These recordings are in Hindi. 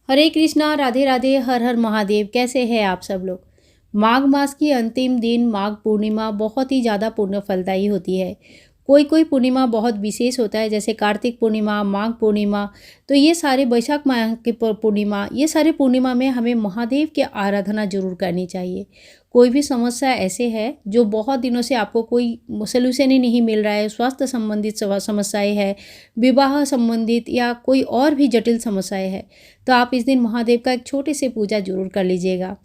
हरे कृष्णा, राधे राधे, हर हर महादेव। कैसे हैं आप सब लोग। माघ मास की अंतिम दिन माघ पूर्णिमा बहुत ही ज़्यादा पुण्य फलदायी होती है। कोई कोई पूर्णिमा बहुत विशेष होता है, जैसे कार्तिक पूर्णिमा, माघ पूर्णिमा। तो ये सारे बैशाख माह की पूर्णिमा, ये सारे पूर्णिमा में हमें महादेव की आराधना जरूर करनी चाहिए। कोई भी समस्या ऐसे है जो बहुत दिनों से आपको कोई सोल्यूशन ही नहीं मिल रहा है, स्वास्थ्य संबंधित समस्याएं है, विवाह संबंधित या कोई और भी जटिल समस्याएं है, तो आप इस दिन महादेव का एक छोटे से पूजा जरूर कर लीजिएगा।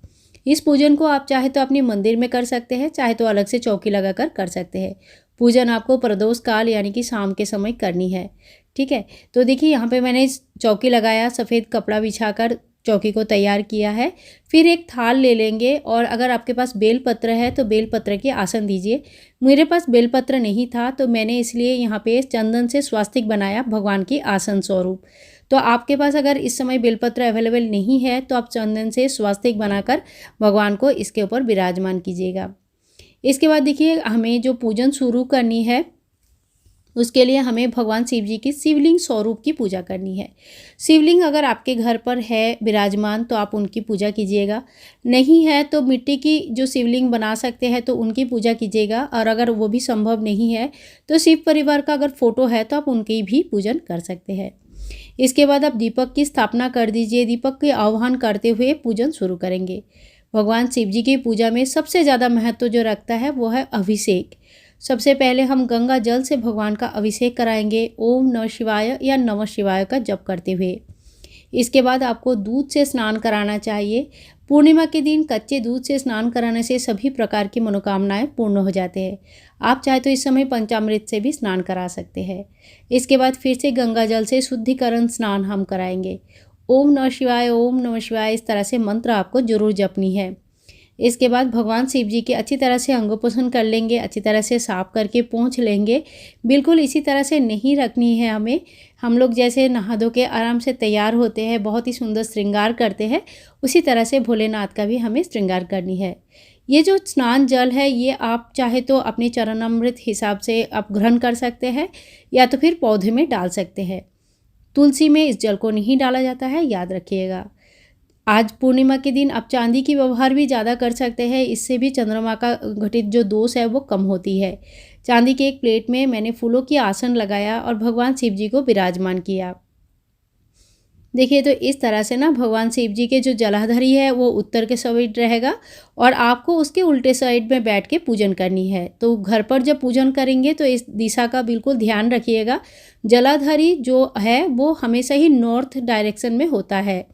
इस पूजन को आप चाहे तो अपने मंदिर में कर सकते हैं, चाहे तो अलग से चौकी लगाकर कर सकते हैं। पूजन आपको प्रदोष काल यानी कि शाम के समय करनी है। ठीक है, तो देखिए यहाँ पे मैंने चौकी लगाया, सफ़ेद कपड़ा बिछाकर चौकी को तैयार किया है। फिर एक थाल ले लेंगे और अगर आपके पास बेलपत्र है तो बेलपत्र के आसन दीजिए। मेरे पास बेलपत्र नहीं था तो मैंने इसलिए यहाँ पे चंदन से स्वास्तिक बनाया भगवान की आसन स्वरूप। तो आपके पास अगर इस समय बेलपत्र अवेलेबल नहीं है तो आप चंदन से स्वास्तिक बनाकर भगवान को इसके ऊपर विराजमान कीजिएगा। इसके बाद देखिए हमें जो पूजन शुरू करनी है उसके लिए हमें भगवान शिव जी की शिवलिंग स्वरूप की पूजा करनी है। शिवलिंग अगर आपके घर पर है विराजमान तो आप उनकी पूजा कीजिएगा, नहीं है तो मिट्टी की जो शिवलिंग बना सकते हैं तो उनकी पूजा कीजिएगा। और अगर वो भी संभव नहीं है तो शिव परिवार का अगर फोटो है तो आप उनकी भी पूजन कर सकते हैं। इसके बाद आप दीपक की स्थापना कर दीजिए। दीपक के आह्वान करते हुए पूजन शुरू करेंगे। भगवान शिव जी की पूजा में सबसे ज़्यादा महत्व जो रखता है वो है अभिषेक। सबसे पहले हम गंगा जल से भगवान का अभिषेक कराएंगे, ओम नमः शिवाय या नमः शिवाय का जप करते हुए। इसके बाद आपको दूध से स्नान कराना चाहिए। पूर्णिमा के दिन कच्चे दूध से स्नान कराने से सभी प्रकार की मनोकामनाएं पूर्ण हो जाते हैं। आप चाहे तो इस समय पंचामृत से भी स्नान करा सकते हैं। इसके बाद फिर से गंगा जल से शुद्धिकरण स्नान हम कराएंगे। ओम नमः शिवाय, ओम नमः शिवाय, इस तरह से मंत्र आपको जरूर जपनी है। इसके बाद भगवान शिव जी के अच्छी तरह से अंगोपोषण कर लेंगे, अच्छी तरह से साफ करके पोंछ लेंगे। बिल्कुल इसी तरह से नहीं रखनी है हमें। हम लोग जैसे नहा धो के आराम से तैयार होते हैं, बहुत ही सुंदर श्रृंगार करते हैं, उसी तरह से भोलेनाथ का भी हमें श्रृंगार करनी है। ये जो स्नान जल है ये आप चाहे तो अपने चरणामृत हिसाब से आप ग्रहण कर सकते हैं या तो फिर पौधे में डाल सकते हैं। तुलसी में इस जल को नहीं डाला जाता है, याद रखिएगा। आज पूर्णिमा के दिन आप चांदी की व्यवहार भी ज़्यादा कर सकते हैं, इससे भी चंद्रमा का घटित जो दोष है वो कम होती है। चांदी के एक प्लेट में मैंने फूलों की आसन लगाया और भगवान शिव जी को विराजमान किया। देखिए तो इस तरह से ना भगवान शिव जी के जो जलाधरी है वो उत्तर के साइड रहेगा और आपको उसके उल्टे साइड में बैठ के पूजन करनी है। तो घर पर जब पूजन करेंगे तो इस दिशा का बिल्कुल ध्यान रखिएगा। जलाधरी जो है वो हमेशा ही नॉर्थ डायरेक्शन में होता है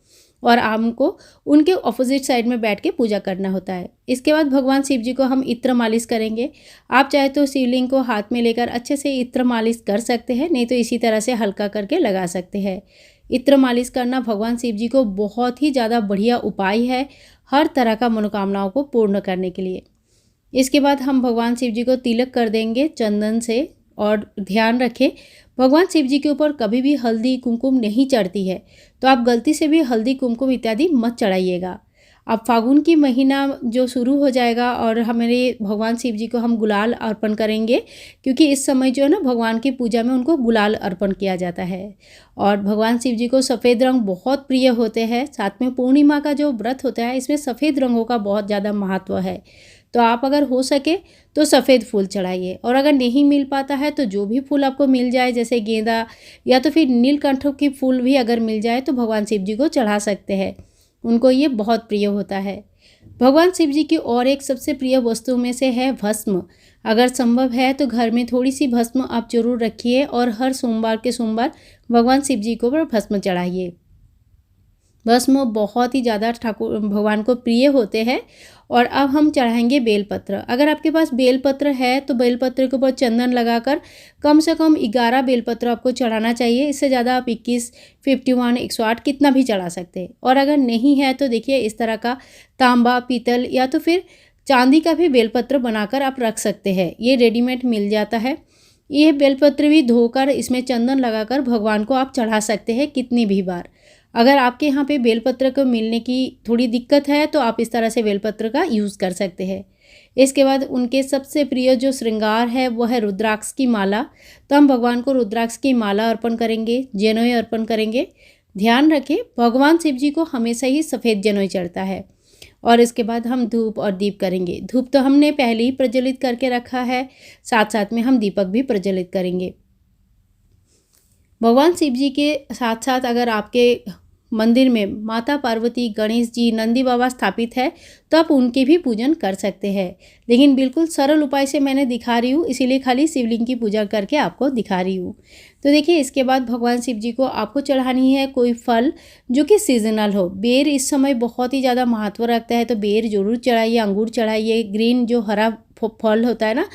और हमको उनके ऑपोजिट साइड में बैठ के पूजा करना होता है। इसके बाद भगवान शिव जी को हम इत्र मालिश करेंगे। आप चाहे तो शिवलिंग को हाथ में लेकर अच्छे से इत्र मालिश कर सकते हैं, नहीं तो इसी तरह से हल्का करके लगा सकते हैं। इत्र मालिश करना भगवान शिव जी को बहुत ही ज़्यादा बढ़िया उपाय है हर तरह का मनोकामनाओं को पूर्ण करने के लिए। इसके बाद हम भगवान शिव जी को तिलक कर देंगे चंदन से। और ध्यान रखें भगवान शिव जी के ऊपर कभी भी हल्दी कुमकुम नहीं चढ़ती है, तो आप गलती से भी हल्दी कुमकुम इत्यादि मत चढ़ाइएगा। अब फागुन की महीना जो शुरू हो जाएगा और हमारे भगवान शिव जी को हम गुलाल अर्पण करेंगे, क्योंकि इस समय जो है ना भगवान की पूजा में उनको गुलाल अर्पण किया जाता है। और भगवान शिव जी को सफ़ेद रंग बहुत प्रिय होते हैं। साथ में पूर्णिमा का जो व्रत होता है इसमें सफ़ेद रंगों का बहुत ज़्यादा महत्व है। तो आप अगर हो सके तो सफ़ेद फूल चढ़ाइए, और अगर नहीं मिल पाता है तो जो भी फूल आपको मिल जाए, जैसे गेंदा या तो फिर नीलकंठ की फूल भी अगर मिल जाए तो भगवान शिव जी को चढ़ा सकते हैं। उनको ये बहुत प्रिय होता है। भगवान शिव जी की और एक सबसे प्रिय वस्तु में से है भस्म। अगर संभव है तो घर में थोड़ी सी भस्म आप जरूर रखिए और हर सोमवार के सोमवार भगवान शिव जी को भस्म चढ़ाइए। भस्म बहुत ही ज़्यादा ठाकुर भगवान को प्रिय होते हैं। और अब हम चढ़ाएंगे बेलपत्र। अगर आपके पास बेलपत्र है तो बेलपत्र के ऊपर चंदन लगाकर कम से कम 11 बेलपत्र आपको चढ़ाना चाहिए। इससे ज़्यादा आप 21, 51, 108 कितना भी चढ़ा सकते हैं। और अगर नहीं है तो देखिए इस तरह का तांबा, पीतल या तो फिर चांदी का भी बेलपत्र बनाकर आप रख सकते हैं, ये रेडीमेड मिल जाता है। ये बेलपत्र भी धोकर इसमें चंदन लगाकर भगवान को आप चढ़ा सकते हैं कितनी भी बार। अगर आपके यहाँ पे बेलपत्र को मिलने की थोड़ी दिक्कत है तो आप इस तरह से बेलपत्र का यूज़ कर सकते हैं। इसके बाद उनके सबसे प्रिय जो श्रृंगार है वो है रुद्राक्ष की माला। तो हम भगवान को रुद्राक्ष की माला अर्पण करेंगे, जनेऊ अर्पण करेंगे। ध्यान रखें, भगवान शिव जी को हमेशा ही सफ़ेद जनोई चढ़ता है। और इसके बाद हम धूप और दीप करेंगे। धूप तो हमने पहले ही प्रज्वलित करके रखा है, साथ साथ में हम दीपक भी प्रज्वलित करेंगे। भगवान शिव जी के साथ साथ अगर आपके मंदिर में माता पार्वती, गणेश जी, नंदी बाबा स्थापित है तो आप उनके भी पूजन कर सकते हैं। लेकिन बिल्कुल सरल उपाय से मैंने दिखा रही हूँ, इसीलिए खाली शिवलिंग की पूजा करके आपको दिखा रही हूँ। तो देखिए, इसके बाद भगवान शिव जी को आपको चढ़ानी है कोई फल जो कि सीजनल हो। बेर इस समय बहुत ही ज़्यादा महत्व रखता है, तो बेर जरूर चढ़ाइए, अंगूर चढ़ाइए, ग्रीन जो हरा फल होता है ना,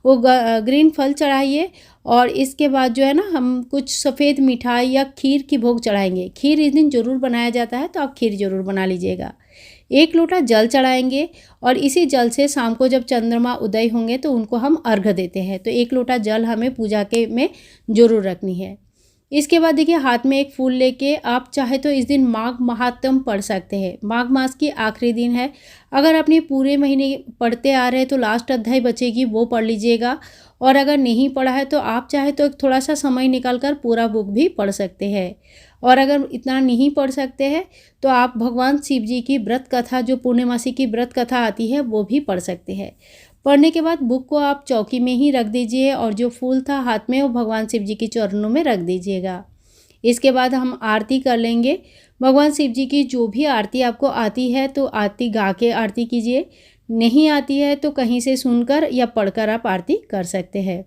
वो ग्रीन फल चढ़ाइए। और इसके बाद जो है ना, हम कुछ सफ़ेद मिठाई या खीर की भोग चढ़ाएंगे। खीर इस दिन ज़रूर बनाया जाता है, तो आप खीर ज़रूर बना लीजिएगा। 1 लोटा जल चढ़ाएंगे और इसी जल से शाम को जब चंद्रमा उदय होंगे तो उनको हम अर्घ्य देते हैं। तो 1 लोटा जल हमें पूजा के में ज़रूर रखनी है। इसके बाद देखिए, हाथ में एक फूल लेके आप चाहे तो इस दिन माघ महात्म पढ़ सकते हैं। माघ मास की आखिरी दिन है। अगर अपने पूरे महीने पढ़ते आ रहे हैं तो लास्ट अध्याय बचेगी, वो पढ़ लीजिएगा। और अगर नहीं पढ़ा है तो आप चाहे तो थोड़ा सा समय निकाल कर पूरा बुक भी पढ़ सकते हैं। और अगर इतना नहीं पढ़ सकते हैं तो आप भगवान शिव जी की व्रत कथा, जो पूर्णिमासी की व्रत कथा आती है, वो भी पढ़ सकते हैं। पढ़ने के बाद बुक को आप चौकी में ही रख दीजिए और जो फूल था हाथ में वो भगवान शिव जी के चरणों में रख दीजिएगा। इसके बाद हम आरती कर लेंगे। भगवान शिव जी की जो भी आरती आपको आती है तो आरती गा के आरती कीजिए, नहीं आती है तो कहीं से सुनकर या पढ़कर आप आरती कर सकते हैं।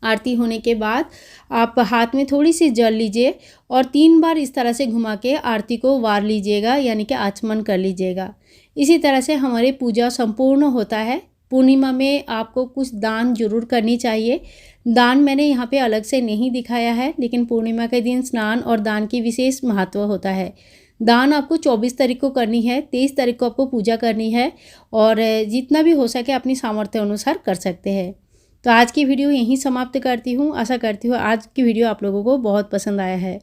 आरती होने के बाद आप हाथ में थोड़ी सी जल लीजिए और 3 बार इस तरह से घुमा के आरती को वार लीजिएगा, यानी कि आचमन कर लीजिएगा। इसी तरह से हमारी पूजा संपूर्ण होता है। पूर्णिमा में आपको कुछ दान जरूर करनी चाहिए। दान मैंने यहाँ पे अलग से नहीं दिखाया है, लेकिन पूर्णिमा के दिन स्नान और दान की विशेष महत्व होता है। दान आपको 24 तारीख को करनी है, 23 तारीख को आपको पूजा करनी है और जितना भी हो सके अपनी सामर्थ्य अनुसार कर सकते हैं। तो आज की वीडियो यहीं समाप्त करती हूँ। आशा करती हूँ आज की वीडियो आप लोगों को बहुत पसंद आया है।